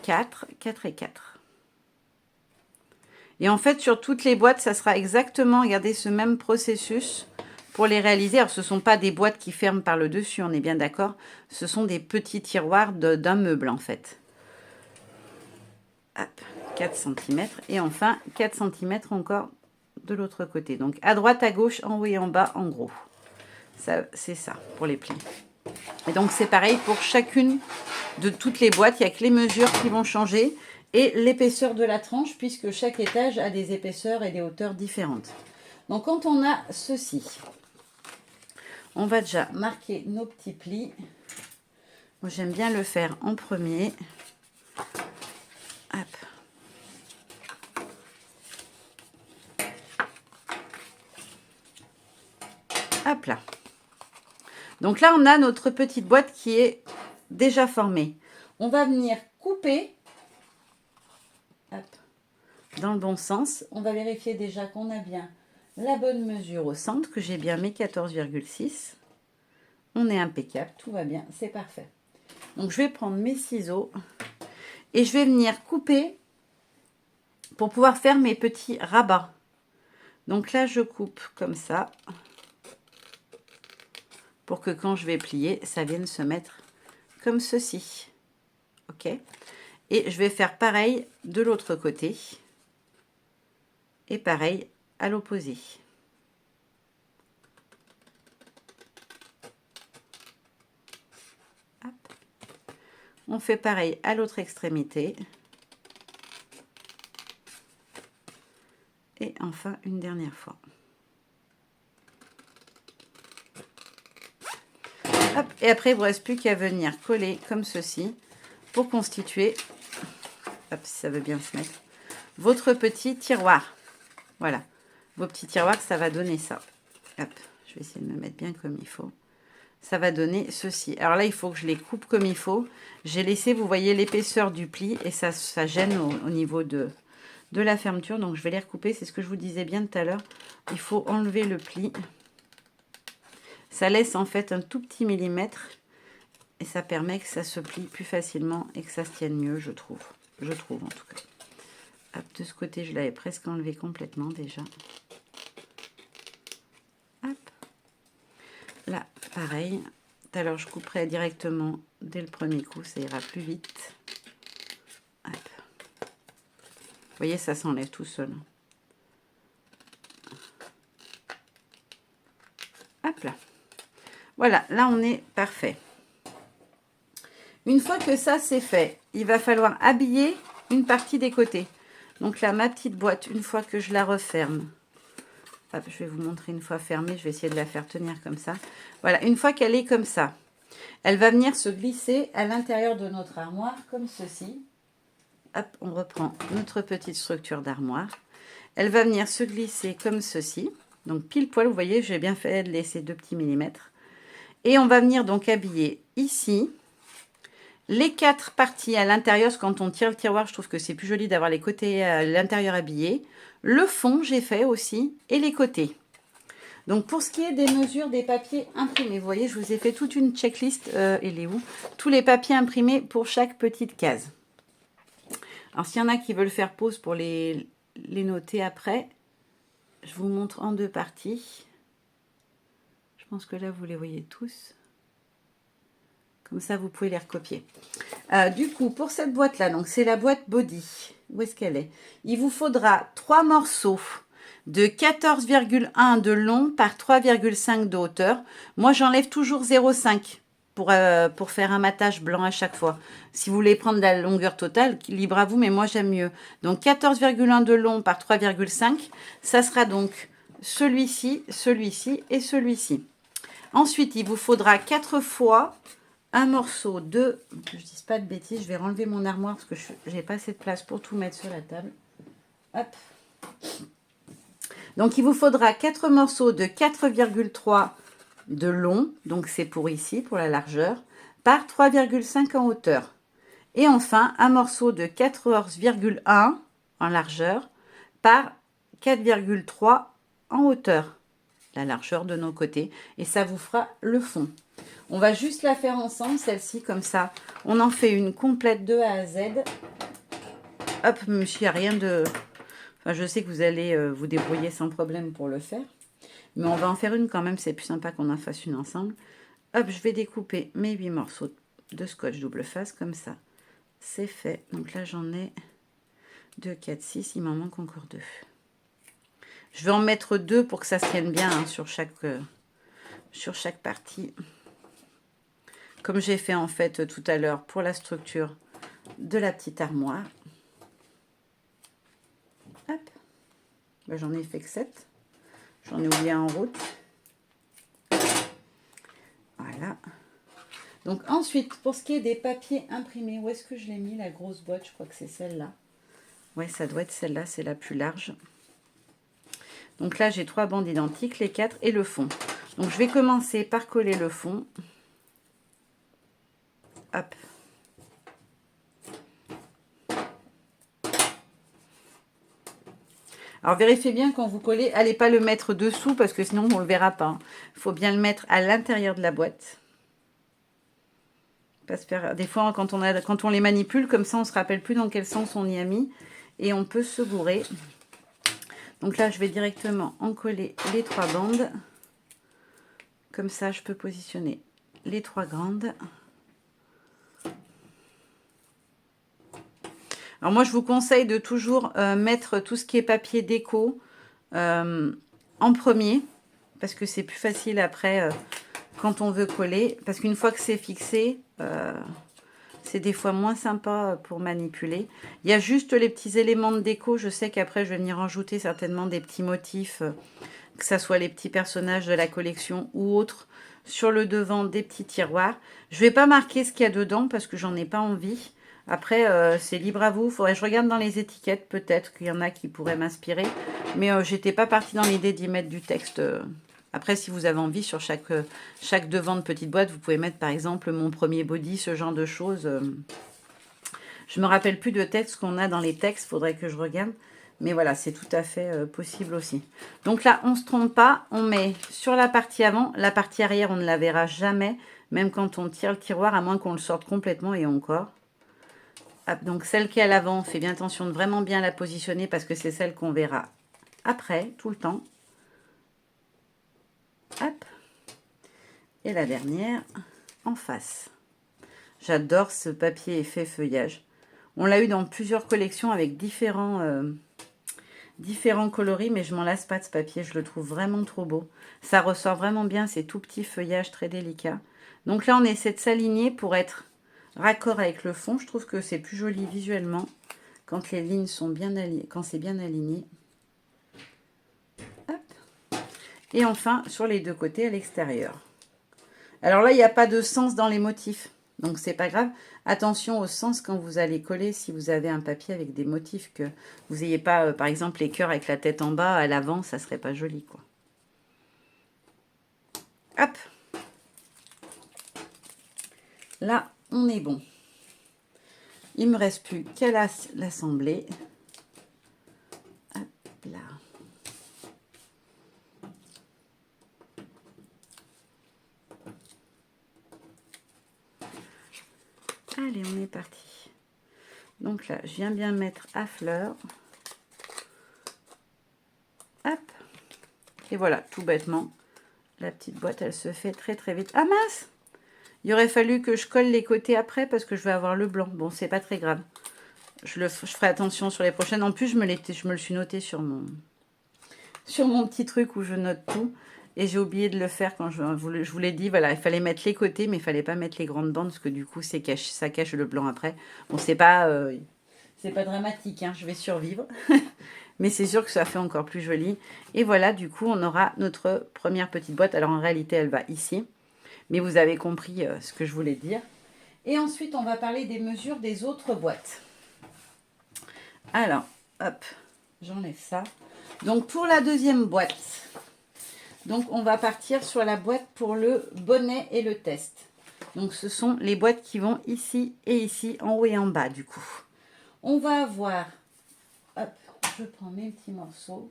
Speaker 1: 4, 4 et 4. Et en fait, sur toutes les boîtes, ça sera exactement, regardez, ce même processus pour les réaliser. Alors, ce ne sont pas des boîtes qui ferment par le dessus, on est bien d'accord. Ce sont des petits tiroirs d'un meuble, en fait. Hop, 4 cm. Et enfin, 4 cm encore de l'autre côté. Donc, à droite, à gauche, en haut et en bas, en gros. C'est ça, pour les plis. Et donc, c'est pareil pour chacune de toutes les boîtes. Il n'y a que les mesures qui vont changer et l'épaisseur de la tranche, puisque chaque étage a des épaisseurs et des hauteurs différentes. Donc, quand on a ceci, on va déjà marquer nos petits plis. Moi, j'aime bien le faire en premier. Hop. Hop là. Donc là, on a notre petite boîte qui est déjà formée. On va venir couper hop, dans le bon sens. On va vérifier déjà qu'on a bien la bonne mesure au centre, que j'ai bien mis 14,6. On est impeccable, tout va bien, c'est parfait. Donc, je vais prendre mes ciseaux et je vais venir couper pour pouvoir faire mes petits rabats. Donc là, je coupe comme ça pour que quand je vais plier, ça vienne se mettre comme ceci. Ok? Et je vais faire pareil de l'autre côté. Et pareil à l'opposé. On fait pareil à l'autre extrémité. Et enfin, une dernière fois. Hop, et après, il ne vous reste plus qu'à venir coller comme ceci pour constituer, hop, si ça veut bien se mettre, votre petit tiroir. Voilà, vos petits tiroirs, ça va donner ça. Hop, je vais essayer de me mettre bien comme il faut. Ça va donner ceci. Alors là, il faut que je les coupe comme il faut. J'ai laissé, vous voyez, l'épaisseur du pli et ça gêne au niveau de la fermeture. Donc, je vais les recouper. C'est ce que je vous disais bien tout à l'heure. Il faut enlever le pli. Ça laisse en fait un tout petit millimètre et ça permet que ça se plie plus facilement et que ça se tienne mieux, je trouve. Je trouve en tout cas. Hop, de ce côté, je l'avais presque enlevé complètement déjà. Hop. Là, pareil. Tout à l'heure, je couperai directement dès le premier coup, ça ira plus vite. Hop. Vous voyez, ça s'enlève tout seul. Hop là. Voilà, là on est parfait. Une fois que ça c'est fait, il va falloir habiller une partie des côtés. Donc là, ma petite boîte, une fois que je la referme, hop, je vais vous montrer une fois fermée, je vais essayer de la faire tenir comme ça. Voilà, une fois qu'elle est comme ça, elle va venir se glisser à l'intérieur de notre armoire comme ceci. Hop, on reprend notre petite structure d'armoire. Elle va venir se glisser comme ceci. Donc pile poil, vous voyez, j'ai bien fait de laisser 2 petits millimètres. Et on va venir donc habiller ici les 4 parties à l'intérieur. Quand on tire le tiroir, je trouve que c'est plus joli d'avoir les côtés à l'intérieur habillés. Le fond, j'ai fait aussi, et les côtés. Donc pour ce qui est des mesures des papiers imprimés, vous voyez, je vous ai fait toute une checklist, elle est où? Tous les papiers imprimés pour chaque petite case. Alors s'il y en a qui veulent faire pause pour les noter après, je vous montre en 2 parties. Je pense que là, vous les voyez tous. Comme ça, vous pouvez les recopier. Du coup, pour cette boîte-là, donc c'est la boîte body. Où est-ce qu'elle est? Il vous faudra 3 morceaux de 14,1 de long par 3,5 de hauteur. Moi, j'enlève toujours 0,5 pour faire un matage blanc à chaque fois. Si vous voulez prendre la longueur totale, libre à vous, mais moi, j'aime mieux. Donc, 14,1 de long par 3,5, ça sera donc celui-ci, celui-ci et celui-ci. Ensuite, il vous faudra 4 fois un morceau de... Que je ne dise pas de bêtises, je vais renlever mon armoire parce que je n'ai pas assez de place pour tout mettre sur la table. Hop. Donc, il vous faudra 4 morceaux de 4,3 de long. Donc, c'est pour ici, pour la largeur, par 3,5 en hauteur. Et enfin, un morceau de 14,1 en largeur par 4,3 en hauteur. La largeur de nos côtés. Et ça vous fera le fond. On va juste la faire ensemble, celle-ci, comme ça. On en fait une complète de A à Z. Hop, monsieur, il n'y a rien de... Enfin, je sais que vous allez vous débrouiller sans problème pour le faire. Mais on va en faire une quand même, c'est plus sympa qu'on en fasse une ensemble. Hop, je vais découper mes 8 morceaux de scotch double face, comme ça. C'est fait. Donc là, j'en ai 2, 4, 6. Il m'en manque encore 2. Je vais en mettre 2 pour que ça se tienne bien hein, sur chaque partie. Comme j'ai fait en fait tout à l'heure pour la structure de la petite armoire. Hop. Ben, j'en ai fait que 7. J'en ai oublié en route. Voilà. Donc ensuite, pour ce qui est des papiers imprimés, où est-ce que je l'ai mis la grosse boîte? Je crois que c'est celle-là. Ouais, ça doit être celle-là, c'est la plus large. Donc là, j'ai 3 bandes identiques, les 4 et le fond. Donc je vais commencer par coller le fond. Hop. Alors vérifiez bien quand vous collez, allez pas le mettre dessous parce que sinon on ne le verra pas. Il faut bien le mettre à l'intérieur de la boîte. Pas se faire... Des fois quand on les manipule comme ça on ne se rappelle plus dans quel sens on y a mis et on peut se bourrer. Donc là je vais directement en coller les 3 bandes. Comme ça je peux positionner les 3 grandes. Alors moi, je vous conseille de toujours mettre tout ce qui est papier déco en premier, parce que c'est plus facile après quand on veut coller. Parce qu'une fois que c'est fixé, c'est des fois moins sympa pour manipuler. Il y a juste les petits éléments de déco. Je sais qu'après, je vais venir rajouter certainement des petits motifs, que ce soit les petits personnages de la collection ou autres, sur le devant des petits tiroirs. Je ne vais pas marquer ce qu'il y a dedans parce que j'en ai pas envie. Après, c'est libre à vous. Il faudrait que je regarde dans les étiquettes. Peut-être qu'il y en a qui pourraient m'inspirer. Mais j'étais pas partie dans l'idée d'y mettre du texte. Après, si vous avez envie, sur chaque devant de petite boîte, vous pouvez mettre par exemple mon premier body, ce genre de choses. Je me rappelle plus de texte qu'on a dans les textes. Il faudrait que je regarde. Mais voilà, c'est tout à fait possible aussi. Donc là, on ne se trompe pas. On met sur la partie avant. La partie arrière, on ne la verra jamais. Même quand on tire le tiroir, à moins qu'on le sorte complètement et encore. Donc celle qui est à l'avant, faites bien attention de vraiment bien la positionner parce que c'est celle qu'on verra après, tout le temps. Hop. Et la dernière en face. J'adore ce papier effet feuillage. On l'a eu dans plusieurs collections avec différents coloris, mais je m'en lasse pas de ce papier. Je le trouve vraiment trop beau. Ça ressort vraiment bien ces tout petits feuillages très délicats. Donc là, on essaie de s'aligner pour être raccord avec le fond. Je trouve que c'est plus joli visuellement quand les lignes sont bien alignées, quand c'est bien aligné. Hop. Et enfin, sur les deux côtés à l'extérieur. Alors là, il n'y a pas de sens dans les motifs. Donc, c'est pas grave. Attention au sens quand vous allez coller, si vous avez un papier avec des motifs, que vous n'ayez pas, par exemple, les cœurs avec la tête en bas, à l'avant, ça serait pas joli, quoi. Hop. Là, on est bon. Il me reste plus qu'à l'assembler. Hop là. Allez, on est parti. Donc là, je viens bien mettre à fleur. Hop. Et voilà, tout bêtement, la petite boîte, elle se fait très très vite. Ah mince! Il aurait fallu que je colle les côtés après parce que je vais avoir le blanc. Bon, c'est pas très grave. Je ferai attention sur les prochaines. En plus, je me le suis noté sur mon petit truc où je note tout. Et j'ai oublié de le faire quand je vous l'ai dit. Voilà, il fallait mettre les côtés, mais il fallait pas mettre les grandes bandes parce que du coup, ça cache le blanc après. Bon, c'est pas dramatique, hein, je vais survivre. Mais c'est sûr que ça fait encore plus joli. Et voilà, du coup, on aura notre première petite boîte. Alors, en réalité, elle va ici. Mais vous avez compris ce que je voulais dire. Et ensuite, on va parler des mesures des autres boîtes. Alors, hop, j'enlève ça. Donc, pour la deuxième boîte, donc on va partir sur la boîte pour le bonnet et le test. Donc, ce sont les boîtes qui vont ici et ici, en haut et en bas, du coup. On va avoir, hop, je prends mes petits morceaux.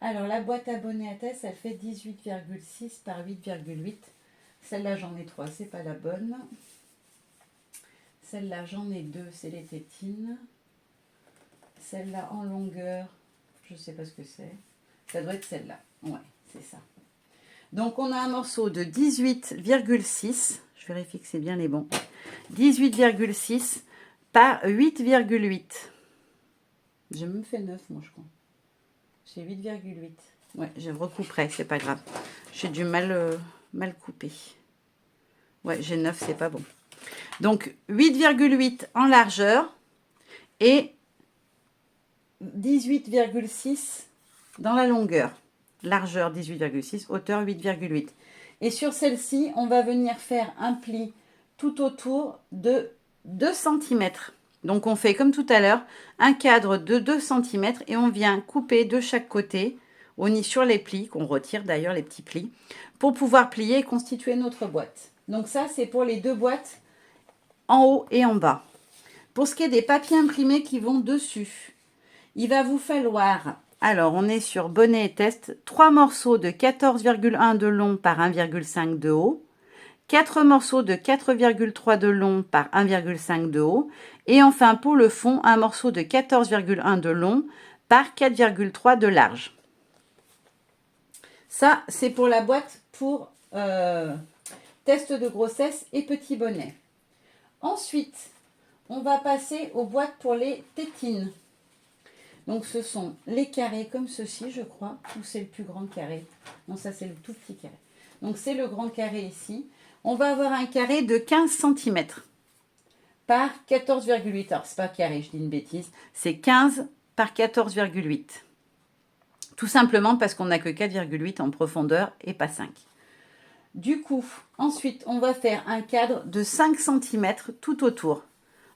Speaker 1: Alors, la boîte à bonnet à test, elle fait 18,6 par 8,8. Celle-là, j'en ai 3, c'est pas la bonne. Celle-là, j'en ai 2, c'est les tétines. Celle-là, en longueur, je ne sais pas ce que c'est. Ça doit être celle-là. Ouais, c'est ça. Donc, on a un morceau de 18,6. Je vérifie que c'est bien les bons. 18,6 par 8,8. J'ai même fait 9, moi, je crois. J'ai 8,8. Ouais, je recouperai, c'est pas grave. J'ai dû mal couper. Ouais, j'ai 9, c'est pas bon. Donc, 8,8 en largeur et 18,6 dans la longueur. Largeur 18,6, hauteur 8,8. Et sur celle-ci, on va venir faire un pli tout autour de 2 cm. Donc, on fait comme tout à l'heure, un cadre de 2 cm et on vient couper de chaque côté, sur les plis, qu'on retire d'ailleurs les petits plis, pour pouvoir plier et constituer notre boîte. Donc ça, c'est pour les deux boîtes en haut et en bas. Pour ce qui est des papiers imprimés qui vont dessus, il va vous falloir, alors on est sur bonnet et test, 3 morceaux de 14,1 de long par 1,5 de haut, 4 morceaux de 4,3 de long par 1,5 de haut, et enfin pour le fond, un morceau de 14,1 de long par 4,3 de large. Ça, c'est pour la boîte pour test de grossesse et petit bonnet. Ensuite, on va passer aux boîtes pour les tétines. Donc, ce sont les carrés comme ceci, je crois. Ou c'est le plus grand carré? Non, ça, c'est le tout petit carré. Donc, c'est le grand carré ici. On va avoir un carré de 15 cm par 14,8. Alors, c'est pas carré, je dis une bêtise. C'est 15 par 14,8. Tout simplement parce qu'on n'a que 4,8 en profondeur et pas 5. Du coup, ensuite, on va faire un cadre de 5 cm tout autour.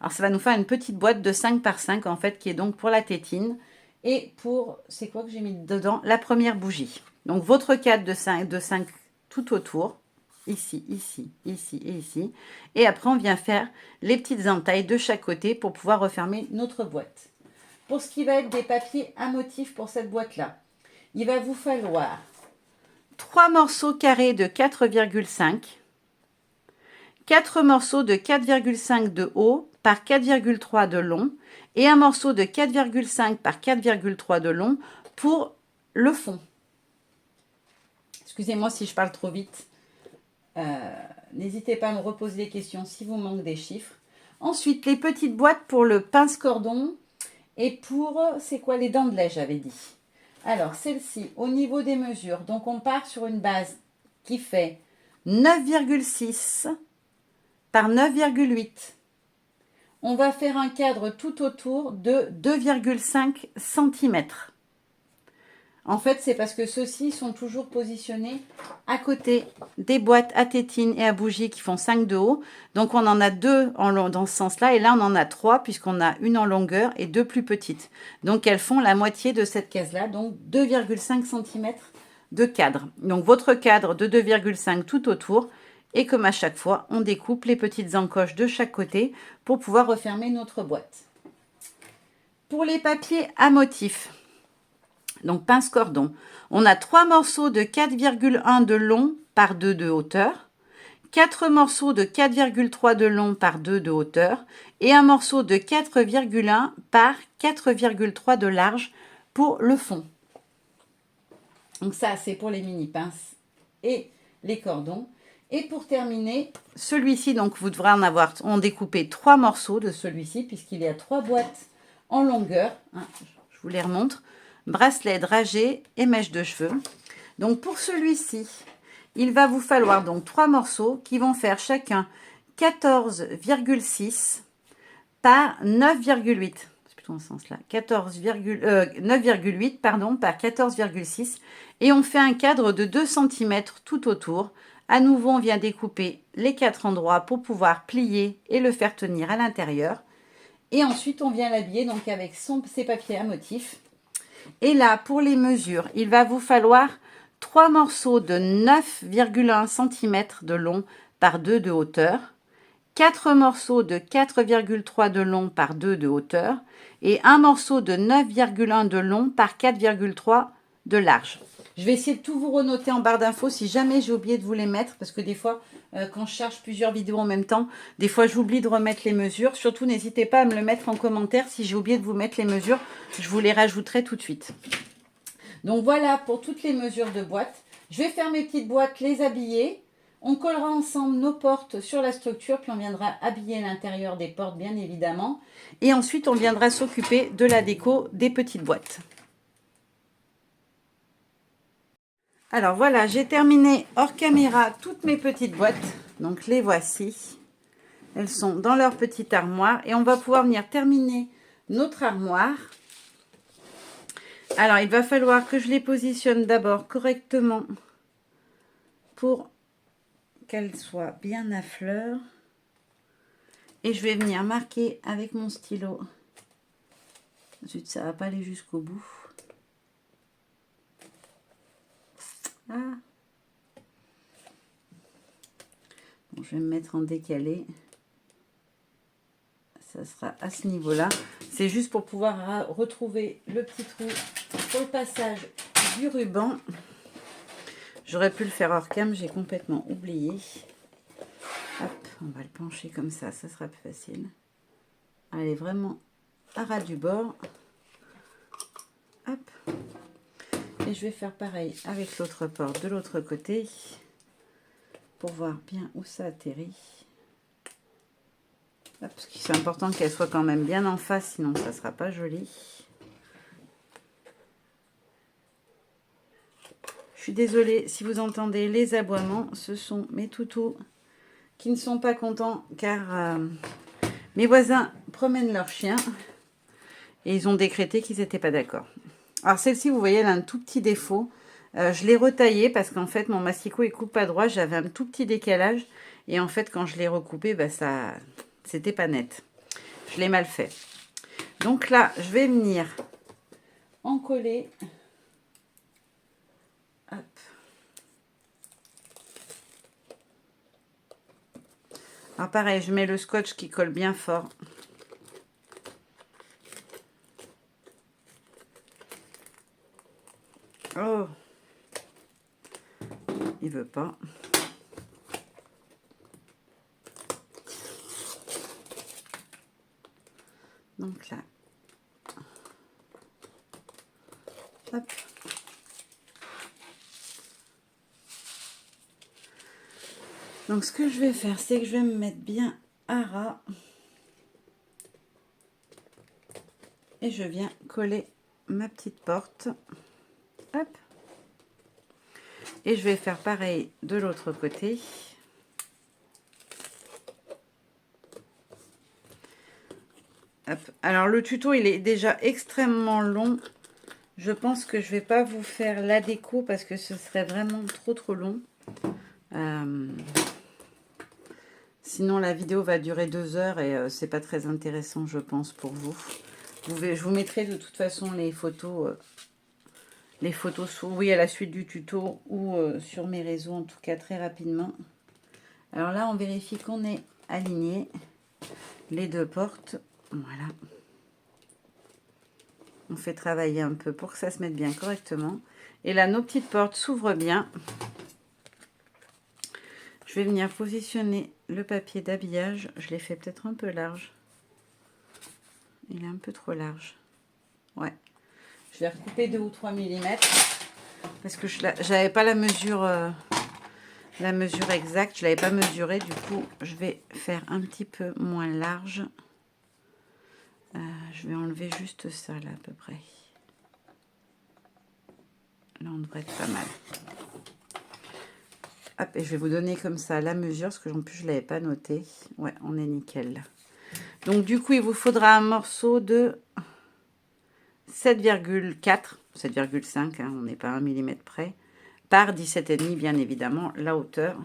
Speaker 1: Alors, ça va nous faire une petite boîte de 5 par 5, en fait, qui est donc pour la tétine. Et pour, c'est quoi que j'ai mis dedans? La première bougie. Donc, votre cadre de 5 tout autour. Ici, ici, ici et ici. Et après, on vient faire les petites entailles de chaque côté pour pouvoir refermer notre boîte. Pour ce qui va être des papiers à motif pour cette boîte-là, il va vous falloir 3 morceaux carrés de 4,5, 4 morceaux de 4,5 de haut par 4,3 de long et un morceau de 4,5 par 4,3 de long pour le fond. Excusez-moi si je parle trop vite. N'hésitez pas à me reposer des questions si vous manquez des chiffres. Ensuite, les petites boîtes pour le pince-cordon et pour, c'est quoi, les dents de lait, j'avais dit. Alors, celle-ci, au niveau des mesures, donc on part sur une base qui fait 9,6 par 9,8. On va faire un cadre tout autour de 2,5 cm. En fait, c'est parce que ceux-ci sont toujours positionnés à côté des boîtes à tétines et à bougies qui font 5 de haut. Donc, on en a deux dans ce sens-là. Et là, on en a trois puisqu'on a une en longueur et deux plus petites. Donc, elles font la moitié de cette case-là. Donc, 2,5 cm de cadre. Donc, votre cadre de 2,5 tout autour. Et comme à chaque fois, on découpe les petites encoches de chaque côté pour pouvoir refermer notre boîte. Pour les papiers à motifs, donc pince-cordon, on a 3 morceaux de 4,1 de long par 2 de hauteur, 4 morceaux de 4,3 de long par 2 de hauteur et un morceau de 4,1 par 4,3 de large pour le fond. Donc ça, c'est pour les mini pinces et les cordons. Et pour terminer, celui-ci, donc vous devrez en découper 3 morceaux de celui-ci, puisqu'il y a 3 boîtes en longueur. Je vous les remontre. Bracelet, dragée et mèche de cheveux. Donc pour celui-ci, il va vous falloir donc 3 morceaux qui vont faire chacun 14,6 par 9,8. C'est plutôt dans ce sens-là. 9,8 pardon, par 14,6. Et on fait un cadre de 2 cm tout autour. À nouveau, on vient découper les 4 endroits pour pouvoir plier et le faire tenir à l'intérieur. Et ensuite, on vient l'habiller donc avec ses papiers à motifs. Et là, pour les mesures, il va vous falloir 3 morceaux de 9,1 cm de long par 2 de hauteur, 4 morceaux de 4,3 de long par 2 de hauteur et un morceau de 9,1 de long par 4,3 de large. Je vais essayer de tout vous renoter en barre d'infos si jamais j'ai oublié de vous les mettre, parce que des fois, quand je charge plusieurs vidéos en même temps, des fois j'oublie de remettre les mesures. Surtout, n'hésitez pas à me le mettre en commentaire si j'ai oublié de vous mettre les mesures. Je vous les rajouterai tout de suite. Donc voilà pour toutes les mesures de boîte. Je vais faire mes petites boîtes, les habiller. On collera ensemble nos portes sur la structure, puis on viendra habiller l'intérieur des portes, bien évidemment. Et ensuite, on viendra s'occuper de la déco des petites boîtes. Alors voilà, j'ai terminé hors caméra toutes mes petites boîtes. Donc les voici. Elles sont dans leur petite armoire. Et on va pouvoir venir terminer notre armoire. Alors, il va falloir que je les positionne d'abord correctement pour qu'elles soient bien à fleur. Et je vais venir marquer avec mon stylo. Ensuite, ça ne va pas aller jusqu'au bout. Ah. Bon, je vais me mettre en décalé. Ça sera à ce niveau-là. C'est juste pour pouvoir retrouver le petit trou pour le passage du ruban. J'aurais pu le faire hors cam, j'ai complètement oublié. Hop, on va le pencher comme ça sera plus facile. Elle est vraiment à ras du bord. Hop. Et je vais faire pareil avec l'autre porte de l'autre côté pour voir bien où ça atterrit. Hop, parce que c'est important qu'elle soit quand même bien en face, sinon ça ne sera pas joli. Je suis désolée si vous entendez les aboiements, ce sont mes toutous qui ne sont pas contents car mes voisins promènent leurs chiens et ils ont décrété qu'ils n'étaient pas d'accord. Alors celle-ci, vous voyez, elle a un tout petit défaut. Je l'ai retaillée parce qu'en fait, mon masticot il coupe pas droit. J'avais un tout petit décalage. Et en fait, quand je l'ai recoupé, bah, c'était pas net. Je l'ai mal fait. Donc là, je vais venir en coller. Hop. Alors pareil, je mets le scotch qui colle bien fort. Oh, il veut pas. Donc là, hop. Donc ce que je vais faire, c'est que je vais me mettre bien à ras. Et je viens coller ma petite porte. Hop. Et je vais faire pareil de l'autre côté. Hop. Alors le tuto, il est déjà extrêmement long. Je pense que je vais pas vous faire la déco parce que ce serait vraiment trop long. Sinon la vidéo va durer 2 heures et c'est pas très intéressant, je pense, pour vous. Je vous mettrai de toute façon les photos oui, à la suite du tuto ou sur mes réseaux, en tout cas très rapidement. Alors là, on vérifie qu'on est aligné les deux portes. Voilà. On fait travailler un peu pour que ça se mette bien correctement. Et là, nos petites portes s'ouvrent bien. Je vais venir positionner le papier d'habillage. Je l'ai fait peut-être un peu large. Il est un peu trop large. Ouais. Je vais recouper 2 ou 3 mm parce que je n'avais pas la mesure exacte. Je ne l'avais pas mesurée. Du coup, je vais faire un petit peu moins large. Je vais enlever juste ça là à peu près. Là, on devrait être pas mal. Hop, et je vais vous donner comme ça la mesure, parce que en plus je ne l'avais pas noté. Ouais, on est nickel. Donc du coup, il vous faudra un morceau de 7,4, 7,5, hein, on n'est pas à 1 mm près, par 17,5 bien évidemment, la hauteur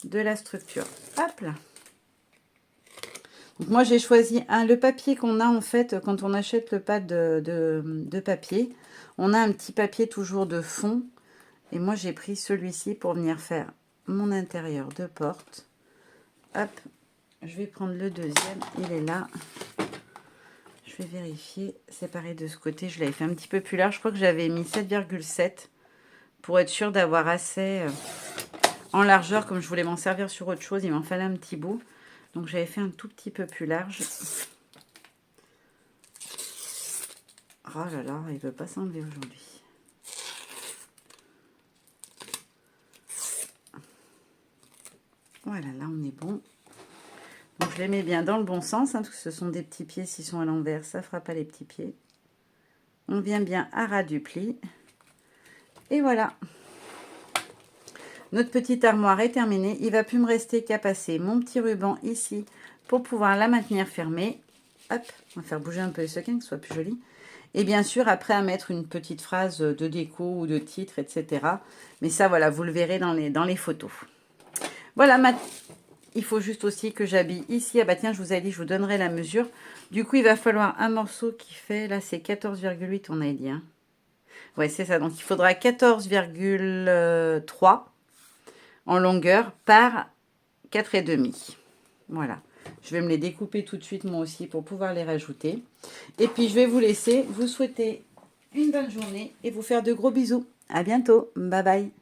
Speaker 1: de la structure. Hop là. Donc moi j'ai choisi le papier qu'on a en fait quand on achète le pad de papier. On a un petit papier toujours de fond. Et moi, j'ai pris celui-ci pour venir faire mon intérieur de porte. Hop, je vais prendre le deuxième. Il est là. Je vais vérifier. C'est pareil de ce côté. Je l'avais fait un petit peu plus large. Je crois que j'avais mis 7,7 pour être sûr d'avoir assez en largeur. Comme je voulais m'en servir sur autre chose, il m'en fallait un petit bout. Donc, j'avais fait un tout petit peu plus large. Oh là là, il ne veut pas s'enlever aujourd'hui. Voilà, là on est bon. Donc je les mets bien dans le bon sens, hein, parce que ce sont des petits pieds. S'ils sont à l'envers, ça ne fera pas les petits pieds. On vient bien à ras du pli. Et voilà. Notre petite armoire est terminée. Il ne va plus me rester qu'à passer mon petit ruban ici pour pouvoir la maintenir fermée. Hop, on va faire bouger un peu les sequins, que ce soit plus joli. Et bien sûr, après, à mettre une petite phrase de déco ou de titre, etc. Mais ça, voilà, vous le verrez dans les photos. Voilà, il faut juste aussi que j'habille ici. Ah bah tiens, je vous avais dit, je vous donnerai la mesure. Du coup, il va falloir un morceau qui fait, là, c'est 14,8, on a dit. Hein. Ouais, c'est ça. Donc, il faudra 14,3 en longueur par 4,5. Voilà. Je vais me les découper tout de suite, moi aussi, pour pouvoir les rajouter. Et puis, je vais vous laisser, vous souhaiter une bonne journée et vous faire de gros bisous. À bientôt. Bye bye.